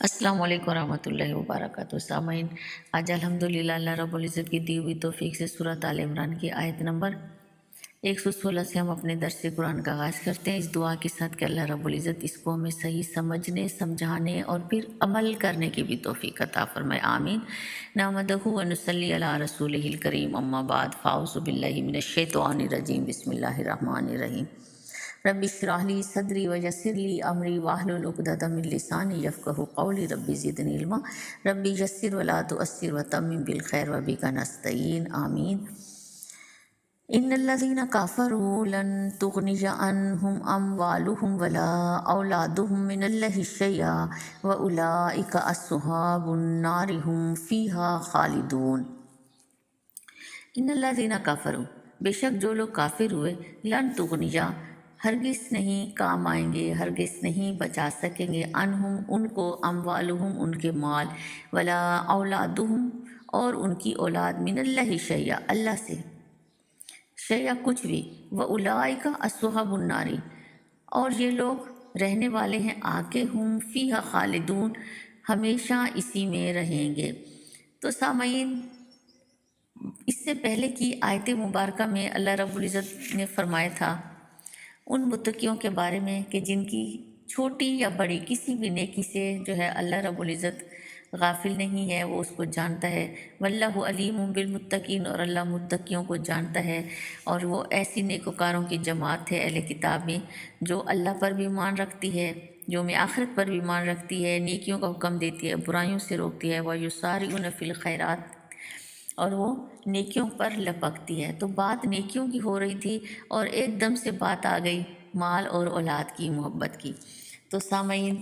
السلام علیکم ورحمۃ اللہ وبرکاتہ سامعین، آج الحمدللہ اللہ رب العزت کی دی ہوئی توفیق سے سورۃ آل عمران کی آیت نمبر 116 سے ہم اپنے درس قرآن کا آغاز کرتے ہیں، اس دعا کے ساتھ کہ اللہ رب العزت اس کو ہمیں صحیح سمجھنے، سمجھانے اور پھر عمل کرنے کی بھی توفیق عطا فرمائے، آمین۔ نحمدہ و نصلی علی رسولہ الکریم، اما بعد، فاعوذ باللہ من الشیطان الرجیم، بسم اللہ الرحمن الرحیم۔ رب اشرح لی صدری ویسر لی امری واحلل عقدۃ من لسانی یفقہوا قولی، رب زدنی علما، رب یسر ولا تعسر وتمم بالخیر وبک نستعین، آمین۔ ان الذین کفروا لن تغنی عنہم اموالہم ولا اولادہم من اللہ شیئا واولئک اصحاب النار هم فیہا خالدون۔ ان الذین کفروا، بے شک جو لوگ کافر ہوئے، لن تغنیا، ہرگز نہیں کام آئیں گے، ہرگز نہیں بچا سکیں گے، عنہم ان کو، اموالہم ان کے مال، ولا اولادہم اور ان کی اولاد، من اللہ شیئا اللہ سے شیئا کچھ بھی، واولئک اصحاب النار اور یہ لوگ رہنے والے ہیں آگ کے، ہم فیہا خالدون ہمیشہ اسی میں رہیں گے۔ تو سامعین، اس سے پہلے کی آیت مبارکہ میں اللہ رب العزت نے فرمایا تھا ان متقیوں کے بارے میں کہ جن کی چھوٹی یا بڑی کسی بھی نیکی سے جو ہے اللہ رب العزت غافل نہیں ہے، وہ اس کو جانتا ہے، واللہ علیم بالمتقین، اور اللہ متقیوں کو جانتا ہے، اور وہ ایسی نیکوکاروں کی جماعت ہے اہل کتاب میں جو اللہ پر بھی ایمان رکھتی ہے، جو میں آخرت پر بھی ایمان رکھتی ہے، نیکیوں کا حکم دیتی ہے، برائیوں سے روکتی ہے، وَيُسَارِعُونَ فِي الْخَيْرَاتِ اور وہ نیکیوں پر لپکتی ہے۔ تو بات نیکیوں کی ہو رہی تھی اور ایک دم سے بات آ گئی مال اور اولاد کی محبت کی۔ تو سامعین،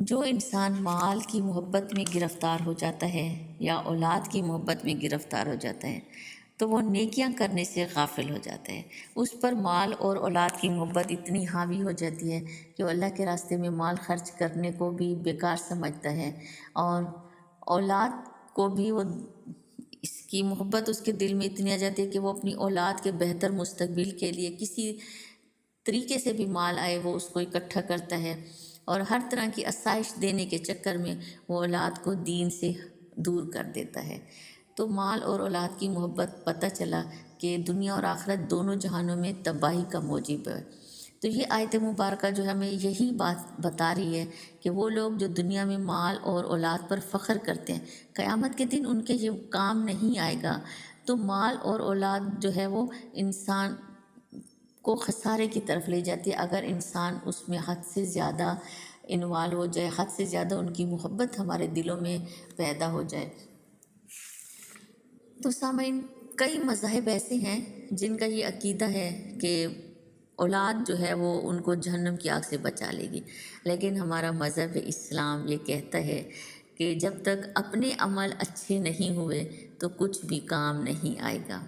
جو انسان مال کی محبت میں گرفتار ہو جاتا ہے یا اولاد کی محبت میں گرفتار ہو جاتا ہے تو وہ نیکیاں کرنے سے غافل ہو جاتا ہے، اس پر مال اور اولاد کی محبت اتنی حاوی ہو جاتی ہے کہ وہ اللہ کے راستے میں مال خرچ کرنے کو بھی بیکار سمجھتا ہے، اور اولاد کو بھی وہ اس کی محبت اس کے دل میں اتنی آ جاتی ہے کہ وہ اپنی اولاد کے بہتر مستقبل کے لیے کسی طریقے سے بھی مال آئے وہ اس کو اکٹھا کرتا ہے، اور ہر طرح کی آسائش دینے کے چکر میں وہ اولاد کو دین سے دور کر دیتا ہے۔ تو مال اور اولاد کی محبت پتہ چلا کہ دنیا اور آخرت دونوں جہانوں میں تباہی کا موجب ہے۔ تو یہ آیت مبارکہ جو ہمیں یہی بات بتا رہی ہے کہ وہ لوگ جو دنیا میں مال اور اولاد پر فخر کرتے ہیں، قیامت کے دن ان کے یہ کام نہیں آئے گا۔ تو مال اور اولاد جو ہے وہ انسان کو خسارے کی طرف لے جاتی ہے اگر انسان اس میں حد سے زیادہ انوالو ہو جائے، حد سے زیادہ ان کی محبت ہمارے دلوں میں پیدا ہو جائے۔ تو سامعین، کئی مذاہب ایسے ہیں جن کا یہ عقیدہ ہے کہ اولاد جو ہے وہ ان کو جہنم کی آگ سے بچا لے گی، لیکن ہمارا مذہب اسلام یہ کہتا ہے کہ جب تک اپنے عمل اچھے نہیں ہوئے تو کچھ بھی کام نہیں آئے گا۔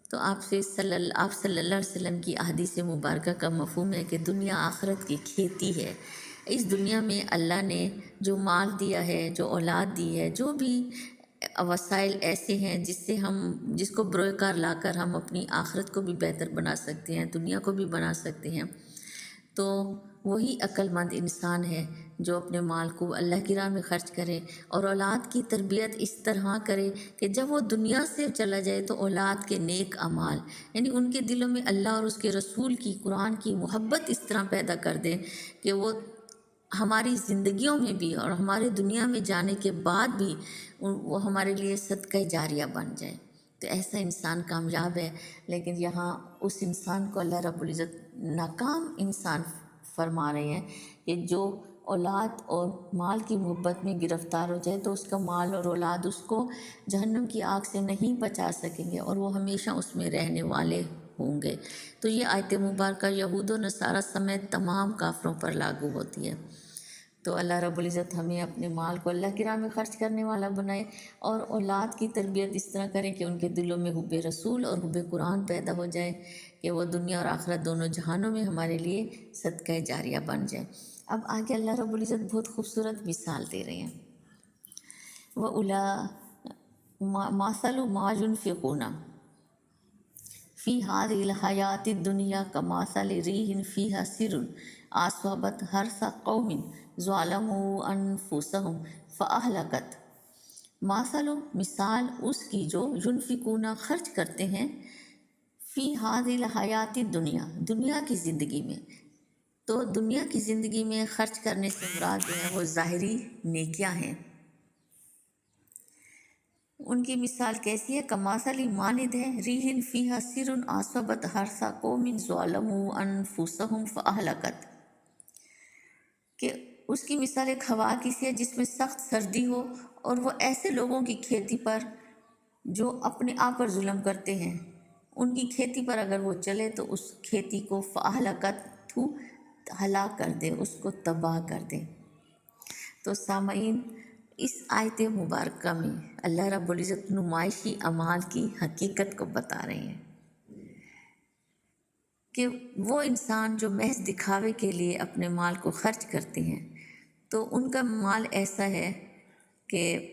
تو آپ صلی اللہ علیہ وسلم کی احادیث مبارکہ کا مفہوم ہے کہ دنیا آخرت کی کھیتی ہے۔ اس دنیا میں اللہ نے جو مال دیا ہے، جو اولاد دی ہے، جو بھی وسائل ایسے ہیں جس کو بروئے کار لا کر ہم اپنی آخرت کو بھی بہتر بنا سکتے ہیں، دنیا کو بھی بنا سکتے ہیں، تو وہی عقل مند انسان ہے جو اپنے مال کو اللہ کی راہ میں خرچ کرے اور اولاد کی تربیت اس طرح کرے کہ جب وہ دنیا سے چلا جائے تو اولاد کے نیک اعمال، یعنی ان کے دلوں میں اللہ اور اس کے رسول کی، قرآن کی محبت اس طرح پیدا کر دے کہ وہ ہماری زندگیوں میں بھی اور ہمارے دنیا میں جانے کے بعد بھی وہ ہمارے لیے صدقہ جاریہ بن جائے۔ تو ایسا انسان کامیاب ہے، لیکن یہاں اس انسان کو اللہ رب العزت ناکام انسان فرما رہے ہیں کہ جو اولاد اور مال کی محبت میں گرفتار ہو جائے تو اس کا مال اور اولاد اس کو جہنم کی آگ سے نہیں بچا سکیں گے اور وہ ہمیشہ اس میں رہنے والے ہوں گے۔ تو یہ آیت مبارکہ یہود و نصارہ سمیت تمام کافروں پر لاگو ہوتی ہے۔ تو اللہ رب العزت ہمیں اپنے مال کو اللہ کی راہ میں خرچ کرنے والا بنائے اور اولاد کی تربیت اس طرح کریں کہ ان کے دلوں میں حب رسول اور حب قرآن پیدا ہو جائے کہ وہ دنیا اور آخرت دونوں جہانوں میں ہمارے لیے صدقہ جاریہ بن جائے۔ اب آگے اللہ رب العزت بہت خوبصورت مثال دے رہے ہیں، مَثَلُ مَا يُنْفِقُونَ فِي هَٰذِهِ الْحَيَاةِ الدُّنْيَا كَمَثَلِ رِيحٍ فِيهَا سِرٌّ आस्वाबत हर्सा कौमिन ज़ालमू अनफुसहुम फ़अहलकत। मासलो मिसाल उसकी जो युनफिकूना खर्च करते हैं फ़ी हादिल हयाती दुनिया दुनिया की ज़िंदगी में। तो दुनिया की ज़िंदगी में खर्च करने से मुराद जो है वो ज़ाहिरी नेकियां हैं। उनकी मिसाल कैसी है? कमासली मानिद है रीहिन फ़ीहा सिरुन आसबत हरसा कौमिन ज़ालमू अनफुसहुम फ़अहलकत, कि उसकी मिसाल एक हवा की सी है जिसमें सख्त सर्दी हो और वो ऐसे लोगों की खेती पर जो अपने आप पर जुल्म करते हैं, उनकी खेती पर अगर वो चले तो उस खेती को फ़अहलकत हलाक कर दे, उसको तबाह कर दे। तो सामईन, इस आयत मुबारक में अल्लाह रब्बुल इज़्ज़त नुमाइशी अमाल की हकीकत को बता रहे हैं कि वो इंसान जो महज दिखावे के लिए अपने माल को खर्च करते हैं, तो उनका माल ऐसा है कि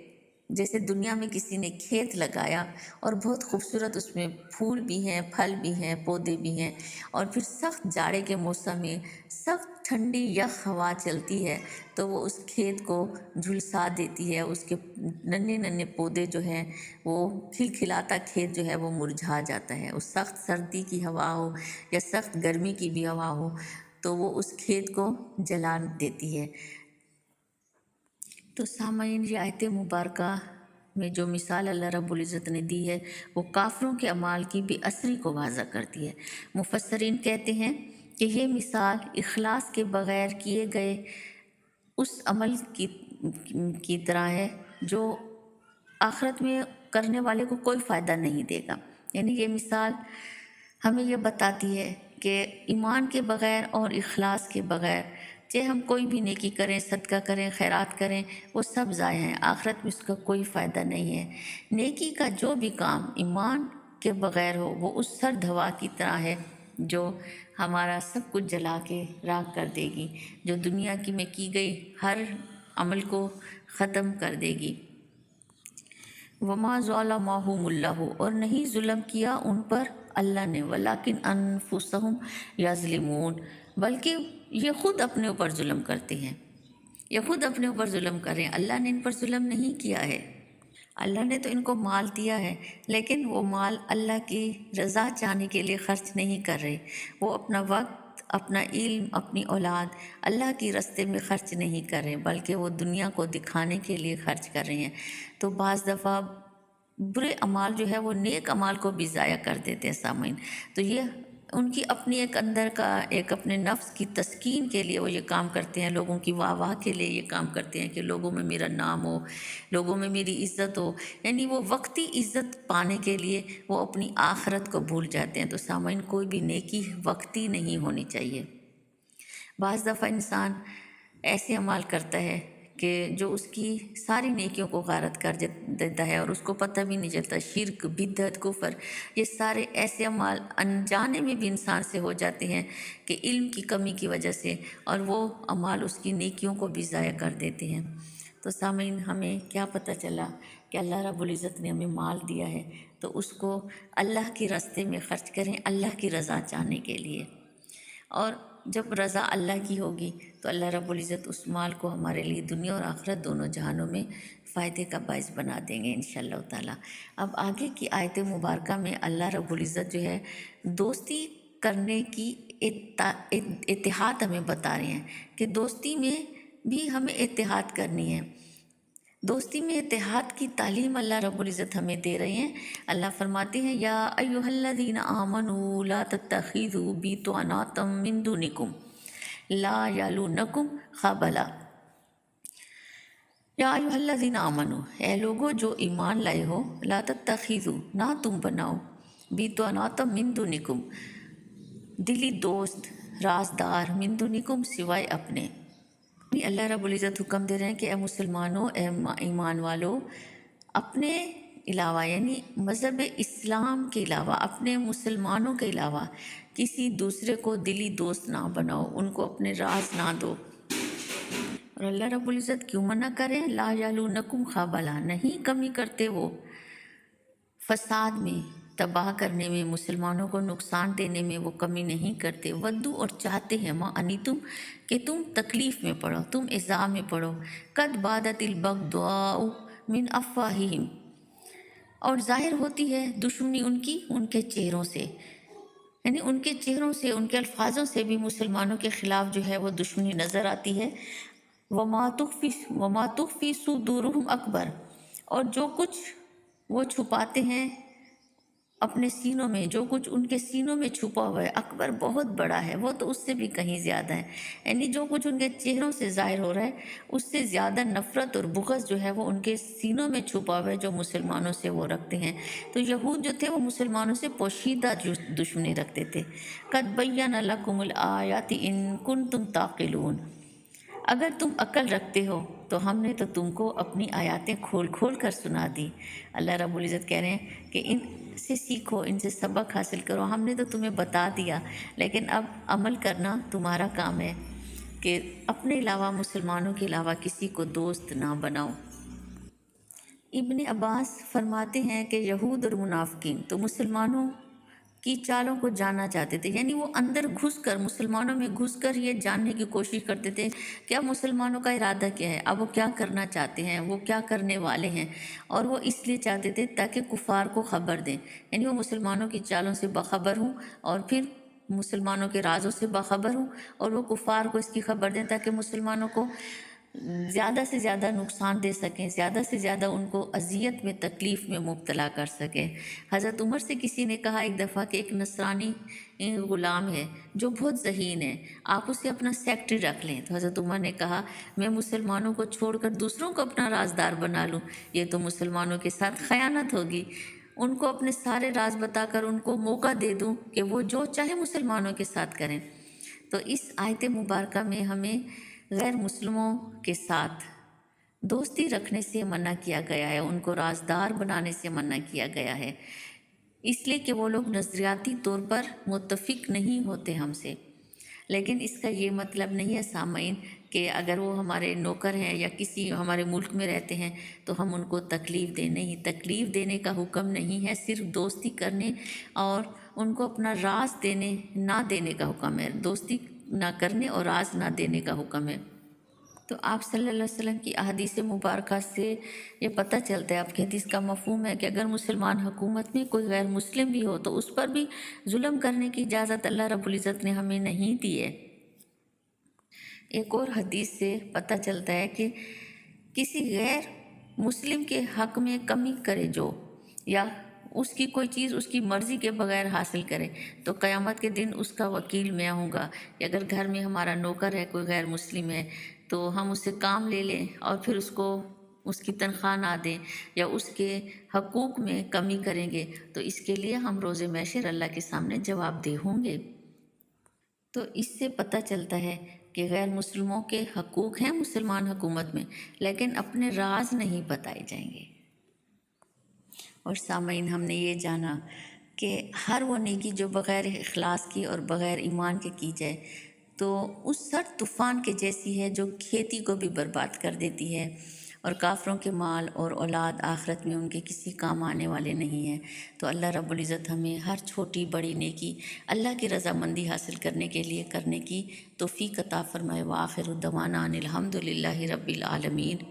जैसे दुनिया में किसी ने खेत लगाया और बहुत खूबसूरत उसमें फूल भी हैं, फल भी हैं, पौधे भी हैं, और फिर सख्त जाड़े के मौसम में सख्त ठंडी यख हवा चलती है तो वो उस खेत को झुलसा देती है, उसके नन्हे नन्हे पौधे जो हैं वो खिलखिलाता खेत जो है वो मुरझा जाता है। उस सख्त सर्दी की हवा हो या सख्त गर्मी की भी हवा हो तो वो उस खेत को जला देती है। तो सामईन, ये आयत मुबारका में जो मिसाल अल्लाह रब्बुल इज़्ज़त ने दी है वो काफ़रों के अमाल की बेअसरी को वाज़ा करती है। मुफस्सरीन कहते हैं कि ये मिसाल इखलास के बग़ैर किए गए उस अमल की तरह है जो आखिरत में करने वाले को कोई फ़ायदा नहीं देगा। यानी ये मिसाल हमें ये बताती है कि ईमान के बग़ैर और इखलास के बग़ैर चाहे हम कोई भी नेकी करें, सदका करें, खैरात करें, वो सब ज़ाया हैं, आखिरत में उसका कोई फ़ायदा नहीं है। नेकी का जो भी काम ईमान के बग़ैर हो वो उस सर्द हवा की तरह है जो हमारा सब कुछ जला के राख कर देगी, जो दुनिया की में की गई हर अमल को ख़त्म कर देगी। वमा ज़लमहुमुल्लाहु, और नहीं जुल्म किया उन पर अल्लाह ने, वलाकिन अनफुसहुम यज़लिमून, बल्कि ये ख़ुद अपने ऊपर जुल्म करते हैं, ये ख़ुद अपने ऊपर जुल्म कर रहे हैं। अल्लाह ने इन पर जुल्म नहीं किया है। अल्लाह ने तो इनको माल दिया है, लेकिन वो माल अल्लाह की रज़ा चाहने के लिए ख़र्च नहीं कर रहे। वो अपना वक्त, अपना इल्म, अपनी औलाद अल्लाह की रस्ते में ख़र्च नहीं कर रहे, बल्कि वो दुनिया को दिखाने के लिए ख़र्च कर रहे हैं। तो बाज़ दफ़ा बुरे अमाल जो है वो नेक अमाल को भी ज़ाया कर देते हैं सामईन। तो ये उनकी अपनी एक अंदर का एक अपने नफ्स की तस्कीन के लिए वो ये काम करते हैं, लोगों की वाह वाह के लिए ये काम करते हैं कि लोगों में मेरा नाम हो, लोगों में मेरी इज़्ज़त हो। यानी वो वक्ती इज़्ज़त पाने के लिए वो अपनी आखिरत को भूल जाते हैं। तो सामईन, कोई भी नेकी वक्ती नहीं होनी चाहिए। बाज़ दफ़ा इंसान ऐसे अमाल करता है कि जो उसकी सारी नेकियों को गारत कर देता है और उसको पता भी नहीं चलता। शिर्क, बिदअत, कुफर, ये सारे ऐसे अमाल अनजाने में भी इंसान से हो जाते हैं कि इल्म की कमी की वजह से, और वो अमाल उसकी नेकियों को भी ज़ाया कर देते हैं। तो सामीन, हमें क्या पता चला कि अल्लाह रब्बुल इज़्ज़त ने हमें माल दिया है तो उसको अल्लाह के रास्ते में ख़र्च करें, अल्लाह की रज़ा चाहने के लिए। और जब रज़ा अल्लाह की होगी तो अल्लाह रब्बुल इज़्ज़त उस माल को हमारे लिए दुनिया और आखिरत दोनों जहानों में फ़ायदे का बाइस बना देंगे इंशाअल्लाह ताला। अब आगे की आयत मुबारका में अल्लाह रब्बुल इज़्ज़त जो है दोस्ती करने की इत्तेहाद हमें बता रहे हैं कि दोस्ती में भी हमें इत्तेहाद करनी है। दोस्ती में इत्तेहाद की तालीम अल्लाह रब्बुल इज़्ज़त हमें दे रहे हैं। अल्लाह फरमाते हैं, या अय्युहल्लज़ीना आमनू ला तत्तखिज़ू बितानातम मिन दुनिकुम ला यालूनकुम खबला। या अय्युहल्लज़ीना आमनू, ए लोगो जो ईमान लाए हो, ला तत्तखिज़ू, ना तुम बनाओ, बितानातम मिन दुनिकुम, दिली दोस्त, राजदार, मिन दुनिकुम, सिवाय अपने। अल्लाह रब्बुल इज़्ज़त हुक्म दे रहे हैं कि ए मुसलमानों, ए ईमान वालों, अपने अलावा यानी मज़हब इस्लाम के अलावा, अपने मुसलमानों के अलावा किसी दूसरे को दिली दोस्त ना बनाओ, उनको अपने राज ना दो। और अल्लाह रब्बुल इज़्ज़त क्यों मना करें? ला यालूनकुम खबला, नहीं कमी करते वो फसाद में, तबाह करने में, मुसलमानों को नुकसान देने में वो कमी नहीं करते। वद्दू और चाहते हैं, माँ अनीतुम कि तुम तकलीफ़ में पड़ो, तुम इज़ा में पड़ो। कद बादतिल बग़्दाउ मिन अफ़वाहिहिम, और ज़ाहिर होती है दुश्मनी उनकी उनके चेहरों से, यानी उनके चेहरों से, उनके अल्फाजों से भी मुसलमानों के ख़िलाफ़ जो है वो दुश्मनी नज़र आती है। वमा तुख्फ़ी सुदूरुहुम अकबर, और जो कुछ वो छुपाते हैं अपने सीनों में, जो कुछ उनके सीनों में छुपा हुआ है, अकबर बहुत बड़ा है, वो तो उससे भी कहीं ज़्यादा है। यानी जो कुछ उनके चेहरों से ज़ाहिर हो रहा है उससे ज़्यादा नफ़रत और बुग़्ज़ जो है वो उनके सीनों में छुपा हुआ है, जो मुसलमानों से वो रखते हैं। तो यहूद जो थे वो मुसलमानों से पोशीदा दुश्मनी रखते थे। क़द बय्यना लकुमुल आयाति इन कुंतुम ताक़िलून, अगर तुम अक्ल रखते हो तो हमने तो तुमको अपनी आयातें खोल खोल कर सुना दी। अल्लाह रब्बुल इज़्ज़त कह रहे हैं कि इनसे सीखो, इनसे सबक हासिल करो। हमने तो तुम्हें बता दिया, लेकिन अब अमल करना तुम्हारा काम है कि अपने अलावा, मुसलमानों के अलावा किसी को दोस्त ना बनाओ। इब्न अब्बास फरमाते हैं कि यहूद और मुनाफिकीन तो मुसलमानों की चालों को जानना चाहते थे, यानी वो अंदर घुसकर, मुसलमानों में घुसकर ये जानने की कोशिश करते थे कि अब मुसलमानों का इरादा क्या है, अब वो क्या करना चाहते हैं, वो क्या करने वाले हैं। और वो इसलिए चाहते थे ताकि कुफार को ख़बर दें, यानी वो मुसलमानों की चालों से बाखबर हों और फिर मुसलमानों के राज़ों से बाखबर हों, और वो कुफार को इसकी ख़बर दें ताकि मुसलमानों को ज़्यादा से ज़्यादा नुकसान दे सकें, ज़्यादा से ज़्यादा उनको अज़ियत में, तकलीफ़ में मुब्तला कर सकें। हज़रत उमर से किसी ने कहा एक दफ़ा कि एक नसरानी ग़ुलाम है जो बहुत ज़हीन है, आप उसे अपना सेक्रेटरी रख लें। तो हज़रत उमर ने कहा, मैं मुसलमानों को छोड़कर दूसरों को अपना राज़दार बना लूँ, ये तो मुसलमानों के साथ ख़यानत होगी। उनको अपने सारे राज बताकर उनको मौका दे दूँ कि वो जो चाहे मुसलमानों के साथ करें। तो इस आयत मुबारक में हमें गैर मुस्लिमों के साथ दोस्ती रखने से मना किया गया है, उनको राजदार बनाने से मना किया गया है, इसलिए कि वो लोग नज़रियाती तौर पर मुत्तफ़िक नहीं होते हमसे। लेकिन इसका ये मतलब नहीं है सामईन कि अगर वो हमारे नौकर हैं या किसी हमारे मुल्क में रहते हैं तो हम उनको तकलीफ़ दें। नहीं, तकलीफ़ देने का हुक्म नहीं है, सिर्फ दोस्ती करने और उनको अपना राज देने ना देने का हुक्म है। दोस्ती ना करने और राज ना देने का हुक्म है। तो आप सल्लल्लाहु अलैहि वसल्लम की अहादीस मुबारक से ये पता चलता है, आपकी हदीस का मफ़हूम है कि अगर मुसलमान हुकूमत में कोई गैर मुस्लिम भी हो तो उस पर भी जुल्म करने की इजाज़त अल्लाह रब्बुल इज़्ज़त ने हमें नहीं दी है। एक और हदीस से पता चलता है कि किसी गैर मुस्लिम के हक़ में कमी करे जो, या उसकी कोई चीज़ उसकी मर्ज़ी के बगैर हासिल करे, तो क़यामत के दिन उसका वकील मैं हूँगा। कि अगर घर में हमारा नौकर है, कोई गैर मुस्लिम है, तो हम उससे काम ले लें और फिर उसको उसकी तनख्वाह ना दें या उसके हकूक़ में कमी करेंगे, तो इसके लिए हम रोज़े महशर अल्लाह के सामने जवाबदेह होंगे। तो इससे पता चलता है कि गैर मुस्लिमों के हकूक़ हैं मुसलमान हुकूमत में, लेकिन अपने राज नहीं बताए जाएंगे। और सामईन, हमने ये जाना कि हर वो नेकी जो बग़ैर इखलास की और बग़ैर ईमान के की जाए तो उस सर्द तूफ़ान के जैसी है जो खेती को भी बर्बाद कर देती है, और काफ़रों के माल और औलाद आखिरत में उनके किसी काम आने वाले नहीं हैं। तो अल्लाह रब्बुल इज़्ज़त हमें हर छोटी बड़ी नेकी अल्लाह की रज़ामंदी हासिल करने के लिए करने की तौफ़ीक़ अता फ़रमाए। व आखिरु दवाना अनिल हम्दुलिल्लाहि रब्बिल आलमीन।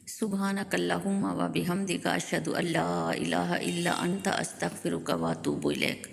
सुब्हानकल्लाहुम्मा व बिहम्दिका अशहदु अल्ला इलाहा इल्ला अंता अस्तग़फिरुका व अतूबु इलैक।